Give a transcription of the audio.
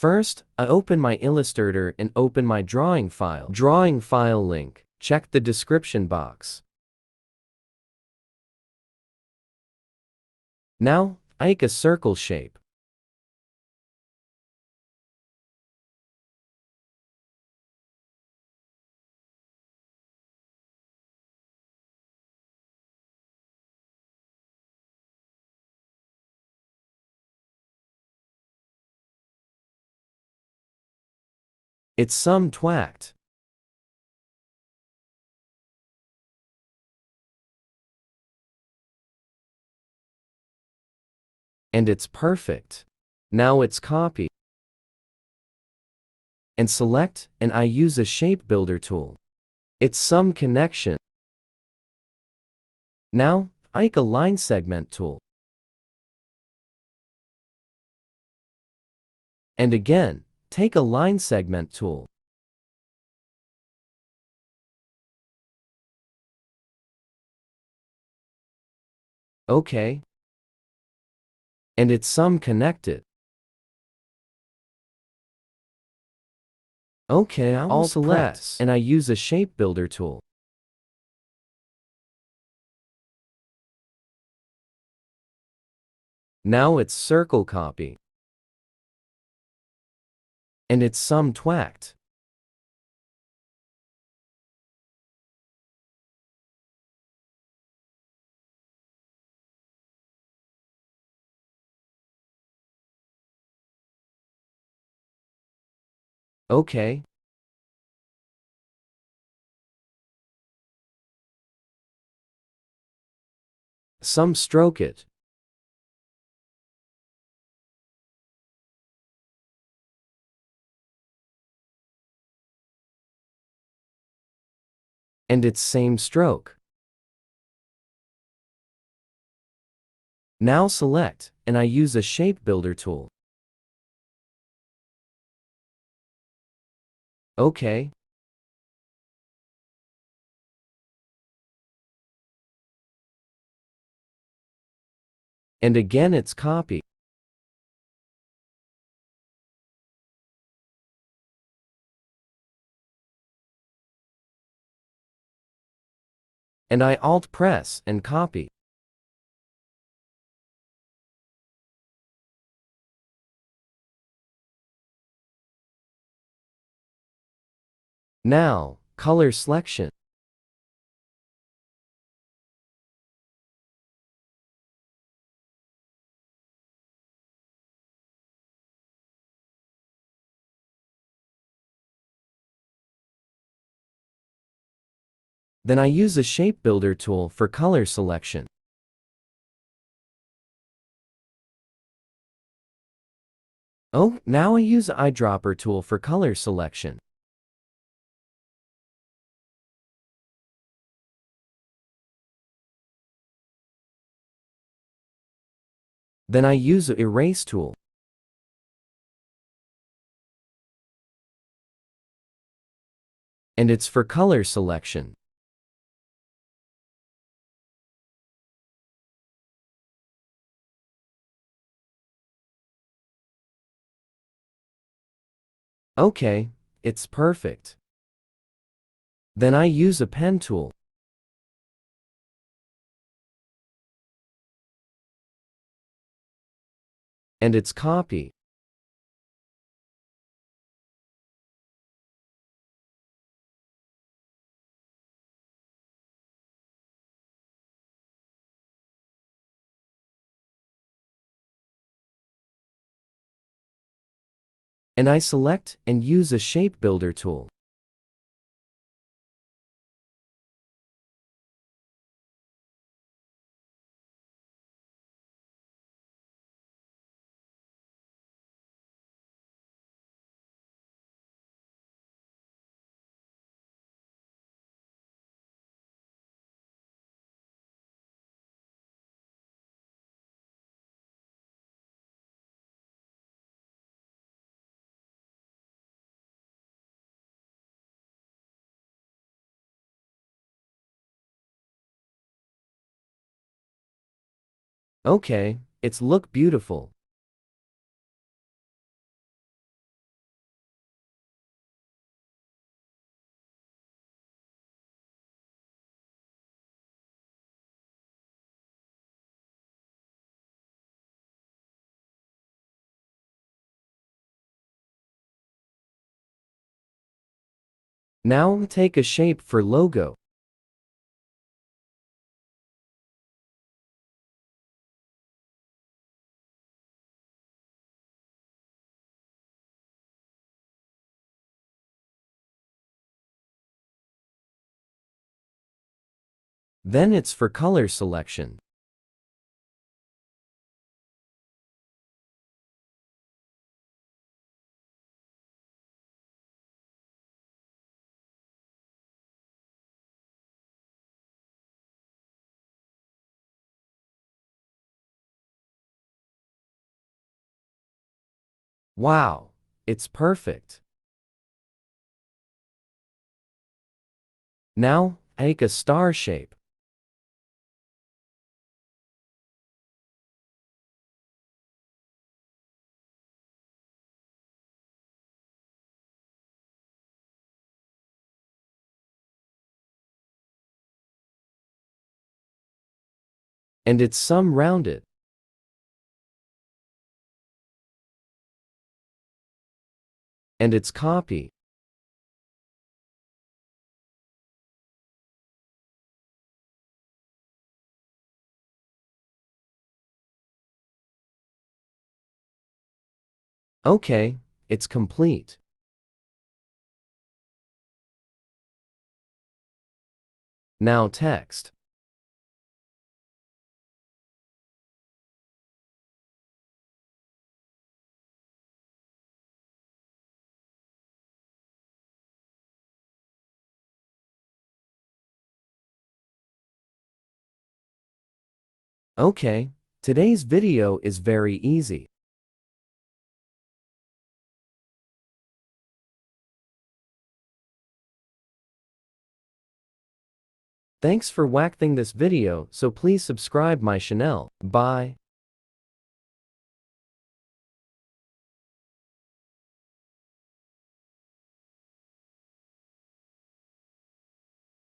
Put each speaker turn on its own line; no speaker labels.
First, I open my Illustrator and open my drawing file. Drawing file link. Check the description box. Now, I make a circle shape. It's some twacked. And it's perfect. Now it's copy. And select, and I use a shape builder tool. It's some connection. Now, I make a line segment tool. And again, take a line segment tool. Okay. And it's some connected. Okay, I'll select, and I use a shape builder tool. Now it's circle copy. And it's some twacked. Okay. Some stroke it. And it's same stroke. Now select, and I use a shape builder tool. Okay. And again it's copy. And I Alt press and copy. Now, color selection. Then I use a shape builder tool for color selection. Oh, now I use the eyedropper tool for color selection. Then I use the erase tool. And it's for color selection. Okay, it's perfect. Then I use a pen tool. And it's copy. And I select and use a shape builder tool. Okay, it's look beautiful. Now take a shape for logo. Then it's for color selection. Wow, it's perfect. Now, make a star shape. And it's some rounded. And it's copy. Okay, it's complete. Now text. Okay, today's video is very easy. Thanks for watching this video, so please subscribe my channel. Bye.